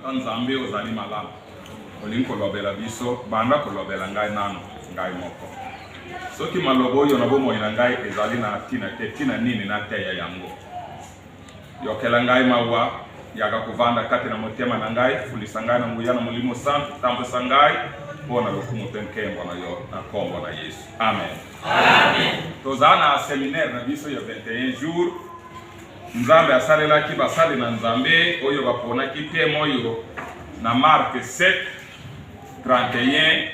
Nzambe ozali malamu. Olingi kolobela biso banda kolobela ngai nano ngai moko. Soki malobo oyo na bomoi na ngai ezali na tina te tina nini na te ya yango. Yokela ngai mawa yaga kuvanda kati na motema na ngai fulisa ngai na nguya na Molimo Santo tambusa ngai pona lokumu penkembo na yo na kombo na Yesu. Amen. Amen. Tozana seminaire na biso ya 21 jours. Nzambe asalela ki basali na Nzambe oyo bapona ki temo oyo na Mark 7:31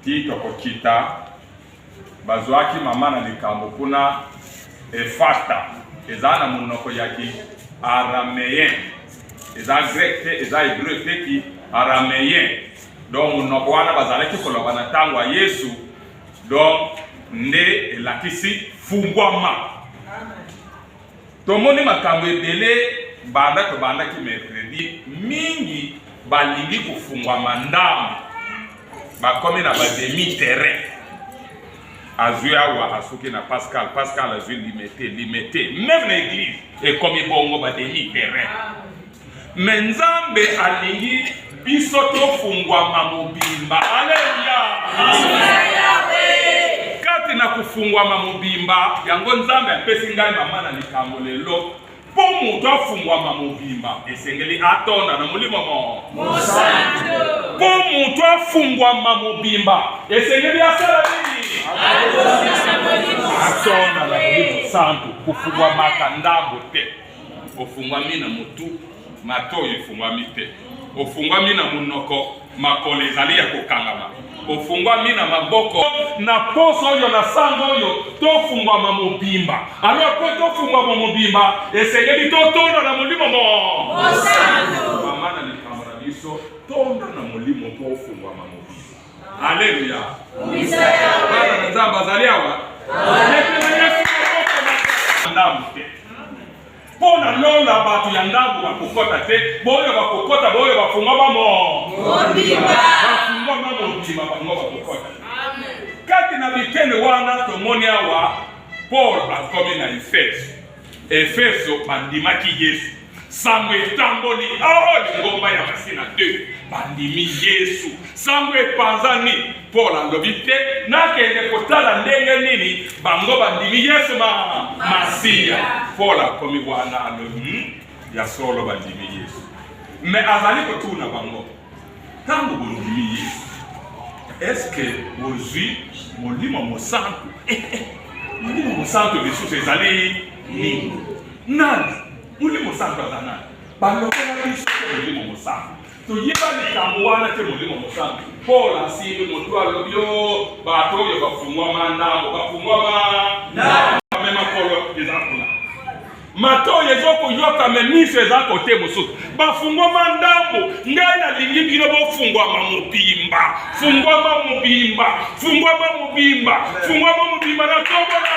tito kokita bazwaki mama na likambo kuna efata ezana munoko yaki araméen eza grec te eza hébreu te ki araméen donc munoko wana bazalaki koloba na tango ya Yesu donc nde elakisi fungwama. Tomoni makambo ebele banda to banda ki mercredi mingi balingi kufungwama ndamu bakomi na bademi terrain azui awa asuki na Pascal azui limité même l'église et comme bongo bademi terrain mais Nzambe alingi biso tofungwama mobimba. Alleluia. Kati na kufungwama mobimba yango Nzambe apesi ngai mama na likambo lelo po mutu afungwama mobimba esengeli atonda na Molimo Mosantu. Po mutu afungwama mobimba esengeli asala nini? Atonda na Molimo Santu. Kufungwama kandambo te ofungwami na mutu matoyo efungwami te ofungwami na munoko makolo ezali ya kokangama ofungwami na maboko na poso oyo na sango oyo tofungwama mobimba. Alors po tofungwama mobimba esengeli totonda na Molimo Mosantu. Mama na likambo na biso tonda na Molimo po ofungwama mobimba. Alleluia. Bana na Nzambe azali awa ndamu te pona lola batu ya ndamu bakokota te boyo bakokota boyo bafungwama mobimba bafungwama mobimba bango bakokota. Kati na bitene wana tomoni awa Paul akomi na Efeso bandimaki Yesu sango etamboli lingomba ya masina 2 bandimi Yesu sango epanzani. Paul alobi te nakende kotala ndenge nini bango bandimi Yesu masiya. Paul akomi wana alobi ya solo bandimi Yesu mais azali kotuna bango tango bondimi Yesu est-ce que ozwi Molimo Mosantu? Molimo Mosantu lisusu ezali nini? Nani Molimo Mosantu azana balokela biso Molimo Mosantu toyeba likambo wana te Molimo Mosantu. Paul asimbi mutu alobi bato oyo bafungwama ndambo bafungwama mema kolo eza kuna mato ezokoyoka miso eza kote mosusu bafungwama ndambo. Ngai nalingi bino bofungwama mobimba fungwama mobimba fungwama mobimba fungwama mobimba na tobola.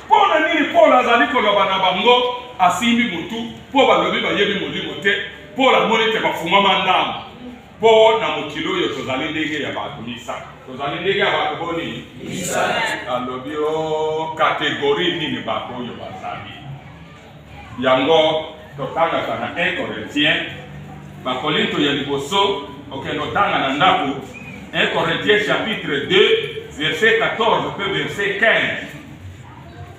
Pona nini Paul azali koloba na bango asimbi mutu po balobi bayebi Molimo te Paul amoni te bafungwama ndambo po na mokilo oyo tozali ndenge ya bato misaka tozali ndenge ya bato boni alobi kategori nini bato oyo bazali yango totangaka na 1 Corinthiens bakorinto ya liboso okendo tanga na ndako 1 Corinthiens chapitre 2 verset 14 pe verset 15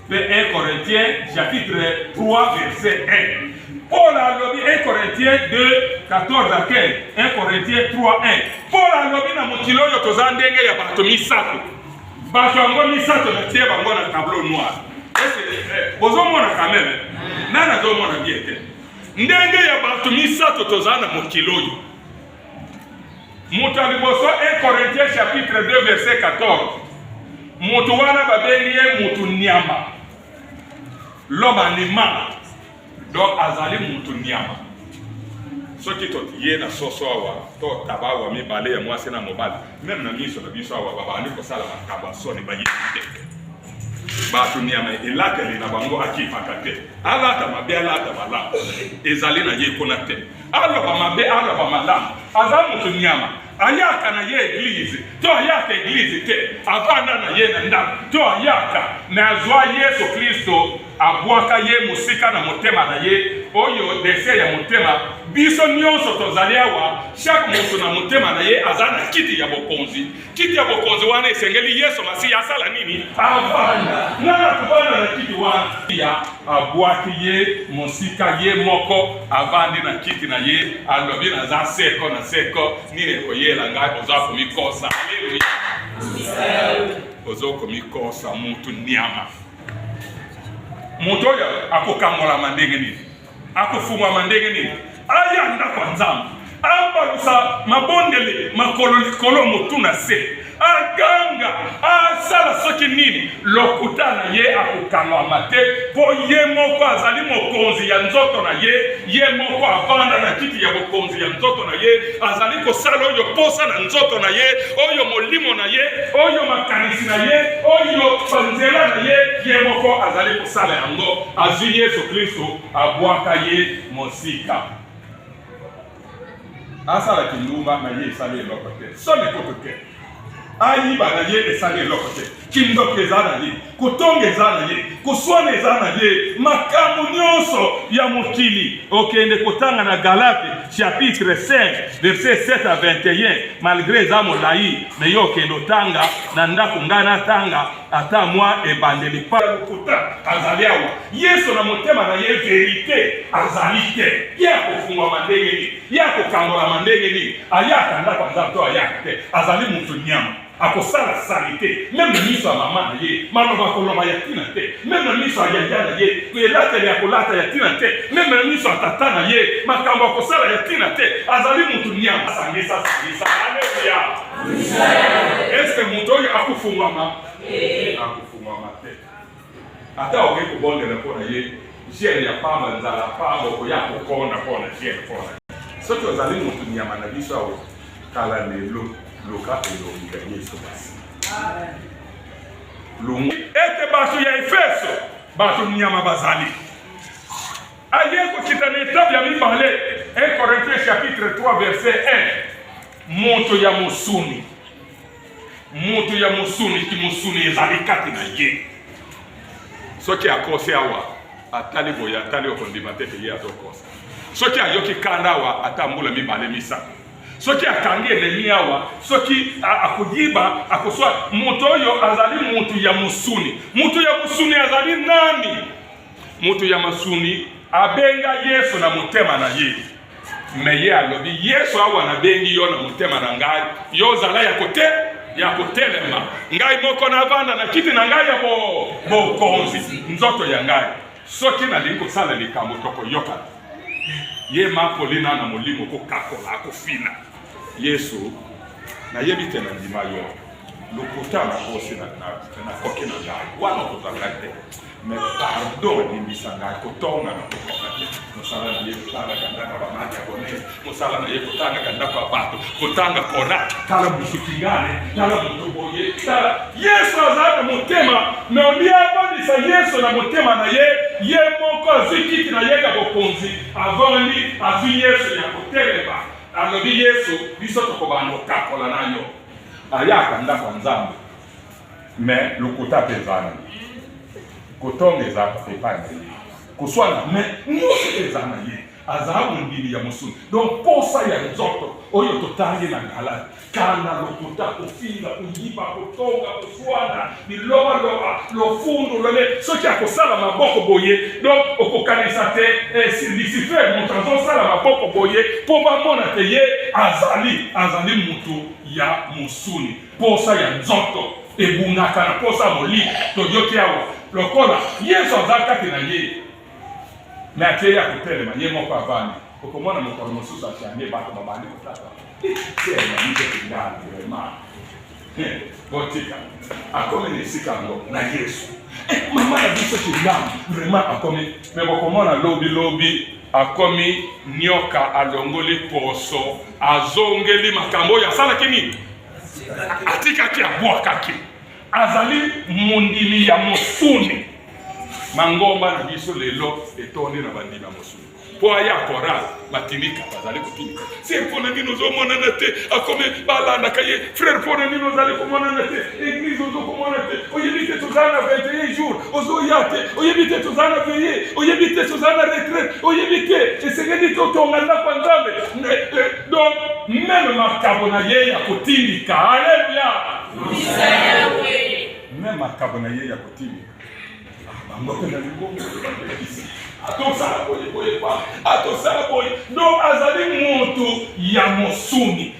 pe 1 Corinthiens chapitre 3 verset 1. Paul alobi 1 Corinthiens 2 14 à 15 1 Corinthiens 3 1. Paul alobi na mokilo oyo toza ndenge ya bato misato bato yango misato na tie bango na tableau noir. Bozomona quand même nana zomona bien te ndenge ya bato misato toza na mokilo oyo mutu ya liboso 1 Corinthiens chapitre 2 verset 14 mutu wana babengi ye mutu nyama l'homme animal donc azali mutu nyama soki totiye na soso awa to tabawa mibale ya mwasi na mobali même na miso na biso awa babandi kosala makambo soni bayite batu nyama elakeli na bango akipaka te alata mabe alata malamu ezali na ye kona te aloba mabe aloba malamu aza mutu nyama ayaka na ye église to ayaka église te avanda na ye na ndako to ayaka na azwa Yesu Kristo abwaka ye musika na motema na ye oyo dessin ya motema biso nyonso tozali awa chaque moto na motema na ye azana kiti ya bokonzi. Kiti ya bokonzi wana esengeli Yesu Masiya asala nini? Avanda. Na kubana na kiti wana ya abwaki ye mosika ye moko avandi na kiti na ye alobi na za seko na seko nini koyela ngai oza komikosa. Haleluya. Ozo komikosa mutu nyama. Mutu oyo akokangola mandenge nini? Akofungwa mandenge nini? Ayanda kwa Nzambe. Ambalusa mabondele makolo likolo mutu na se. Aganga asala soki nini lokuta na ye akokangwa mate po ye moko azali mokonzi ya nzoto na ye moko avanda na kiti ya bokonzi ya nzoto na ye azali kosala oyo posa na nzoto na ye oyo molimo na ye oyo makanisi na ye oyo banzela na ye moko azali kosala yango azwi Yesu Kristo abwaka ye mosika asala kindumba na ye esali eloko te soni koto te ayiba na ye esali eloko te kindoki eza na ye kotonga eza na ye koswana eza na ye makambo nyonso ya mokili okende kotanga na Galate chapitre 5 verset 7 à 21 malgré eza molai me yo okende otanga na ndako ngai natanga ata mwa ebandeli pa lokuta azali awa Yesu na motema na ye verite azali te ye akofungwa mandenge nini ye akokangola mandenge nini ayaka ndako Nzambe to ayaka te azali mutu nyama akosala salite même na miso ya mama na ye maloba koloma ya tina te même na miso ya yaya na ye koyelatele ya kolata ya tina te même na miso ya tata na ye makambo akosala ya tina te azali mutu nyama asangisa sangisa. Haleluya. Est-ce que mutu oyo akofungwama? Akofungwama te ata oke kobondela mpona ye jere ya pamba nzala pamba okoya kokonda mpona jere mpona soki ozali mutu nyama na biso awo kala lelo loka elonga Yesu Masiya. Lungu ete bato ya Efeso bato nyama bazali aye kokita na etape ya mibale 1 Corinthiens chapitre 3 verset 1 moto ya mosuni kimusuni ezali kati na ye soki akose awa atali boya atali okondima te ye azokosa soki ayoki kanda awa atambula mibale misaka soki akangi enemi awa soki akujiba akoswa mutu oyo azali mutu ya musuni azali nani? Mutu ya musuni abenga Yesu na motema na ye meye alobi Yesu awa na bengi yo na motema na ngai yo zala ya kotelema ngai moko na vanda na kiti na ngai ya bokonzi nzoto ya ngai soki nalingi kosala likambo tokoyoka ye makolina na molimo kokakola akofina Yesu na yebi te na ndima yo lokuta na kosi na koke na ngai wana kozanga te me pardon limbisa ngai kotonga na kokoka te mosala na ye kotanga kandaka bamati abone mosala na ye kotanga kandaka bato kotanga kona tala musukingane tala mutoboye tala Yesu azala motema me oliabandisa Yesu na motema na ye moko azikiti na ye ya bokonzi avandi azwi Yesu ya kotelema alobi Yesu biso tokobanda okakola nayo ayaka ndako Nzambe me lokuta pe ezana kotonga eza epai na ye koswana me nyonso eza na ye azala mondimi ya mosuni donc posa ya nzoto oyo totangi na Galate kanda lokuta kofinga koyiba kotonga koswana bilobaloba lofundu lole soki akosala maboko boye donc okokanisa te Lucifer moto azosala maboko boye mpo bamona te ye azali mutu ya mosuni posa ya nzoto ebungaka na posa molimo toyoki awa lokola Yesu azali kati na ye me akei ya kotelema ye moko avandi okomona mokolo mosusu achange bato babandi kotata botika akomi na esika yango na Yesu mama na biso kingamu vraiment akomi me bokomona lobi akomi nyoka alongoli poso azongeli makambo oyo asalaki nini atikaki abwakaki azali mondimi ya mosuni mangomba na biso lelo etondi na bandimi ya mosuni po aya kora batindika bazali kutindika c'est mpona nini ozomonana te akome balandaka ye frère mpona nini ozali komonana te église ozokomona te oyebi te tozala na 21 jours ozoya te oyebi te tozala na veille oyebi te tozala na retraite oyebi te esengeli te otonga ndako ya Nzambe donc même makambo na ye ya kotindika alleluya même makambo na ye ya kotindika bango na lingongo atosala boye atosala boye donc azali moto ya mosuni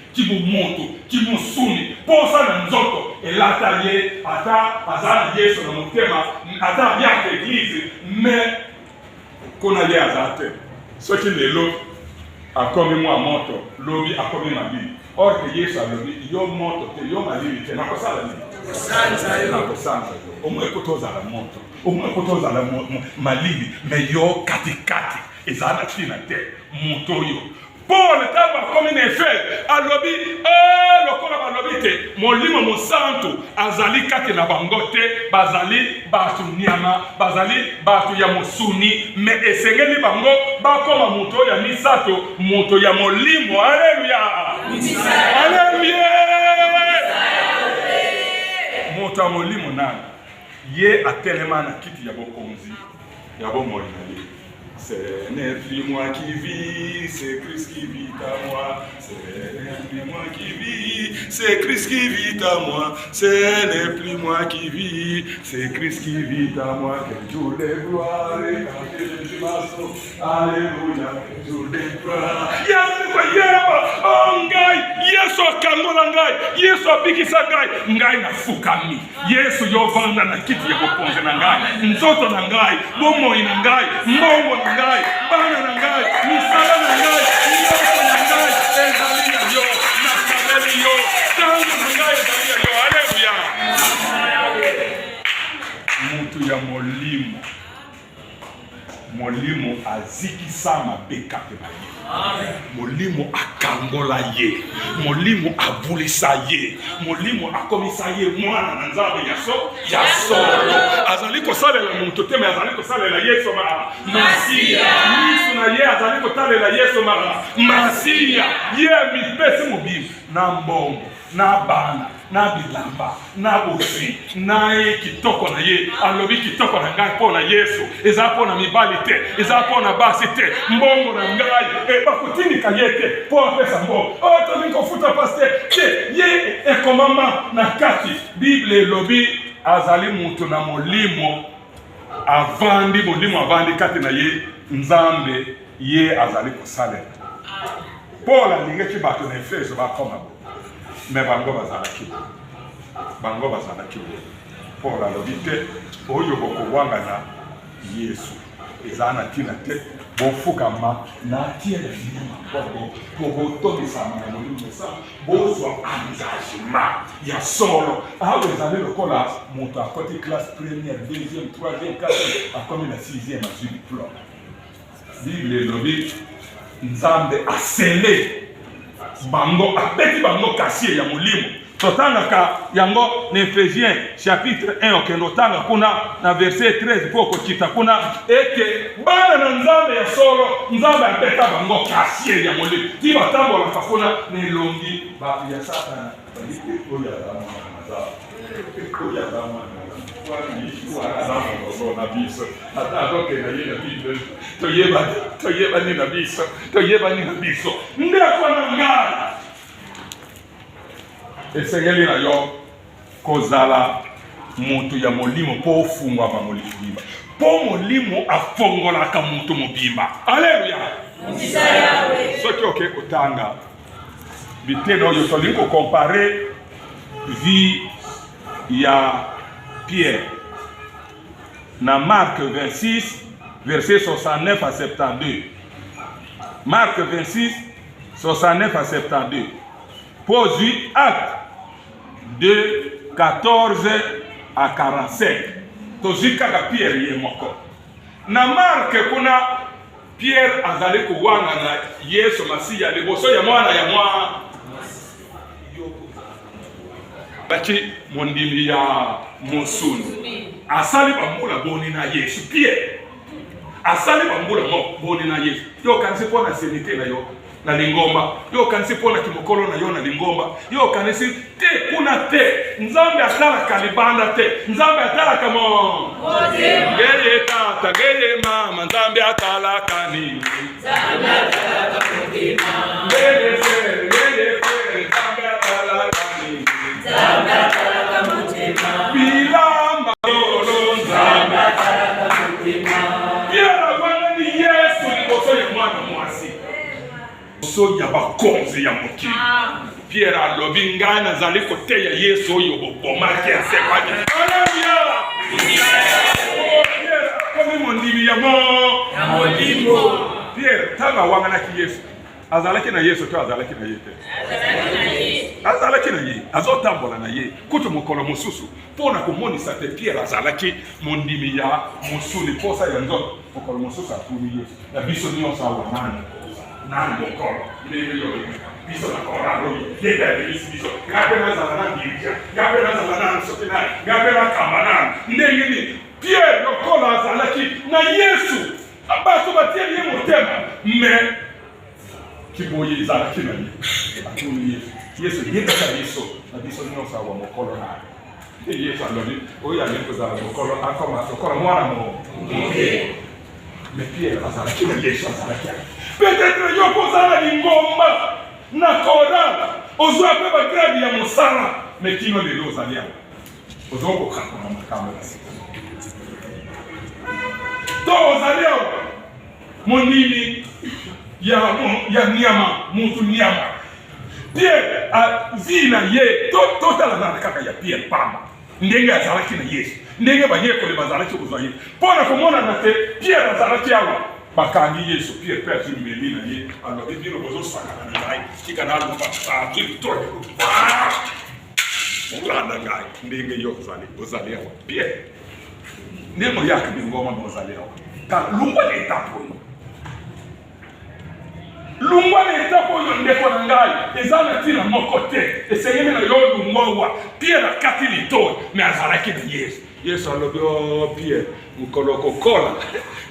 kimusuni posa na nzoto elata ye ata azala Yesu na motema ata biaka église mais kona ye azala te soki lelo akomi mwa moto lobi akomi malili or que Yesu alobi yo moto te yo malili te nakosala nini nakosanza yo omwe kotozala moto omwe kotozala malili me yo katikati ezala tina te moto yo Paul taba akomi na Efese alobi lokola balobi te molimo mosantu azali kati na bango te bazali batu nyama bazali batu ya mosuni me esengeli bango bakoma moto ya misato moto ya molimo alleluya alleluya moto ya molimo nani ye atelema na kiti ya bokonzi ya bomoi na ye. Ce n'est plus moi qui vis, c'est Christ qui vit à moi. Ce n'est plus moi qui vis, c'est Christ qui vit à moi. Ce n'est plus moi qui vis, c'est Christ qui vit à moi. Quel jour de gloire et quand je m'assois. Alléluia, quel jour de gloire. Yesu akangola ngai, Yesu abikisa ngai na fukami. Yesu yovanda na kiti ya bokonzi na ngai, nzoto na ngai, bomoi na ngai, mbongo na ngai, bana na ngai, misala na ngai, nyoko na ngai, ezali na yo, nakaleli yo, tango na ngai ezali na yo, alleluya. Mutu ya molimo, molimo azikisa mabeka pe ba ye. Molimo akangola ye, molimo abulisa ye, molimo akomisa ye mwana na Nzambe ya solo. Azali kosalela muntu te me azali kosalela Yesu mara Masia. Yesu na ye azali kosalela Yesu mara Masia. Ye mipesi mobile na mbongo na bana na bilamba na bosi na kitoko na ye alobi kitoko na ngai pona Yesu eza pona mibali te eza pona basi te mbongo na ngai bakutindika ye te po apesa mbongo tolingo futa paste te ye ekomama na kati Bible elobi azali mutu na molimo avandi kati na ye Nzambe ye azali kosalela Paul alingaki bato na Efeso bakoma mais bango bazalaki Paul alobi te oyo bokowanga na Yesu eza na tina te bofukama na tiele nyama po botobisama na molimo sa bozwa engagement ya solo aho ezali lokola moto akoti classe première deuxième troisième quatrième akomi na sixième azwi diplôme. Bible elobi Nzambe asele bango abeti bango kasiye ya molimo totangaka yango na Ephésiens chapitre 1 okendo tanga kuna na verset 13 po kokita kuna eke bana na Nzambe ya solo Nzambe abeta bango kasiye ya molimo ti batambola kuna na elongi ba ya Satana oya dama na biso atakoke na ye na Bible toyeba ni na biso ndeko na ngai esengeli na yo kozala mutu ya molimo po ofungwa ba molimo po molimo afongolaka mutu mobimba alleluya soki oke kotanga bitendo oyo tolingi kokompare vie ya Pierre na Marc 26 verset 69 à 72. Marc 26 69 à 72. Pose 8 actes de 14 à 45. Tozika ka Pierre ye moko. Na Marc kuna Pierre azali kuwanga na Yesu Masia liboso ya mwana ya mwa bati mondimi ya mosuni asali bamula boni na Yesu Pierre asali bambula mo boni na Yesu yo kanisi pona senite na yo na lingomba yo kanisi pona kimokolo na yo na lingomba yo kanisi te kuna te nzambe atala kalibanda te nzambe atala kamo geye tata geye mama nzambe atala kani nzambe atala kamutima geye fere nzambe atala kani nzambe atala kamutima bilamba lolo nzambe atala kamutima Pierre wana ni Yesu liboso ya mwana mwasi so ya bakonzi ya mokili Pierre alobi ngai nazali koteya Yesu oyo bobomaki asekaki haleluya Pierre komi mondimi ya molimo Pierre tanga wanganaki Yesu azalaki na Yesu to azalaki na Yesu azalaki na ye azotambola na ye kutu mokolo mosusu pona komonisa te Pierre azalaki mondimi ya mosuli posa ya nzoto mokolo mosusu atuni Yesu na biso nyonso awa nani mokolo biso na koralo yeba biso ngape na zalana ndija ngape na zalana nsokina ngape na kambana ndenge ni Pierre lokola azalaki na Yesu abaso batie ye motema mais kiboye izalaki na ye atuni Yesu yebaka biso na biso nyonso awa mokolo na Yesu alobi oyo alikozala mokolo akoma sokolo mwana mo mais Pierre azalaki na Yesu azalaki peut-être yo kozala lingomba na koran ozwa pe bagradi ya mosala mais kino lelo ozali awa ozokokakona makambo na sika to ozali awa monini ya nyama mutu nyama Pierre vina ye totala na kaka ya Pierre pamba ndenge azalaki na Yesu ndenge banyekole bazalaki kozwa ye pona komona na te Pierre azalaki awa bakangi Yesu Pierre pe azimeli na ye alobi bino bozosakana na ngai kika na alomba atili toye ulanda ngai ndenge yo ozali awa Pierre ndemo yake bingoma bozali awa ka lungwa le tapo lungwa le tapo yo ndeko na ngai ezana tina moko te esengeme na yo lungwa Pierre akati litoye me azalaki na Yesu Yesu alobi Pierre mukoloko kola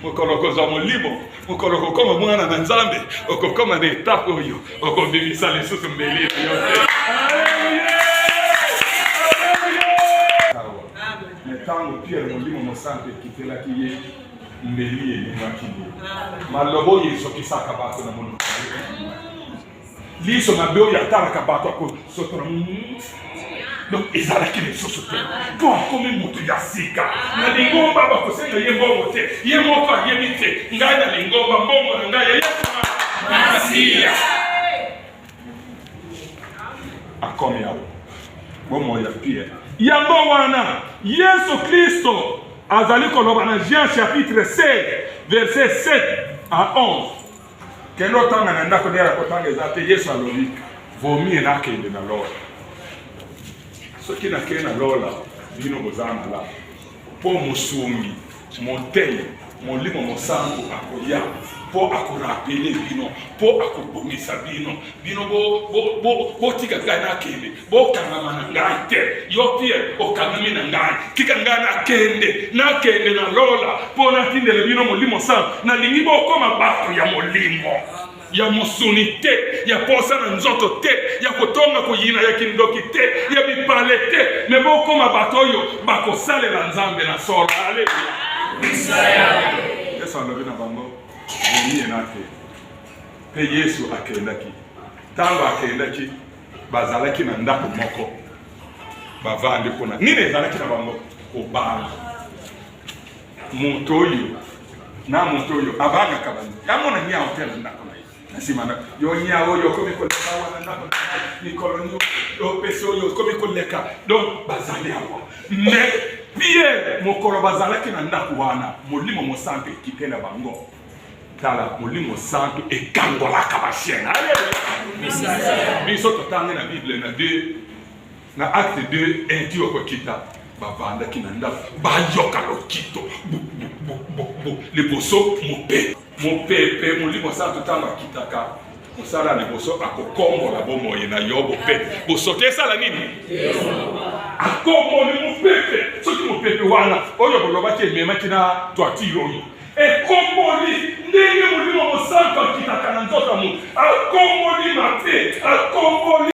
mukoloko za molimo mukoloko koma mwana na Nzambe okokoma na etape oyo okobimisa lisusu mbeli yote haleluya netango Pierre molimo mosantu ekitelaki ye mbeli elingaki ye malobo Yesu kisaka bato na mono liso mabe oyo atalaka bato akosotona donc ezalaki lisusu te po akomi mutu ya sika na lingomba bakosenga ye mbongo te ye moko ayebi te ngai na lingomba mbongo na ngai ya Yesu masiya akomi awo bomo ya Pierre yango wana Yesu Kristo azali koloba na Jean chapitre 16 verset 7 à 11 kendo tanga na ndako ndera kotanga ezate Yesu alobi vomi na kende na lola soki na kena lola bino bozana la po musungi monteye molimo mosango akoya po akorapele bino po akobomisa bino bo tika gana kende bo kangama na ngai te yo Pierre okangami na ngai kika ngai na kende na lola po na tindele bino molimo sango na lingi bo koma bato ya molimo ya musuni te ya posa na nzoto te ya kotonga koyina ya kindoki te ya bipale te me bokoma bato oyo bakosalela Nzambe na solo haleluya Yesu alobi na bango bomiye nake pe Yesu akendaki tango akendaki bazalaki na ndako moko bavandi kuna nini ezalaki na bango obanga moto oyo abanga kabani yamona nya hotel ndako nasimana yo nyawo yo komi ko leka wana ndako ni kolonio yo peso yo komi ko leka donc bazali awa mais Pierre mokolo bazalaki na ndako wana molimo mosantu ekitela bango tala molimo santu ekangolaka bashena haleluya biso totanga na Bible na acte 2 intio ko kita bavanda kinanda bayoka lokito liboso mopepe molimo santu tanga kitaka osala liboso akokombola bomoye na yobo pe bosote sala nini akokombola mopepe soki mopepe wana oyo bolobaki ememaki na toitire oyo ekombola ndenge molimo mosantu akitaka na nzoto ya moto, akomboli mabe, akomboli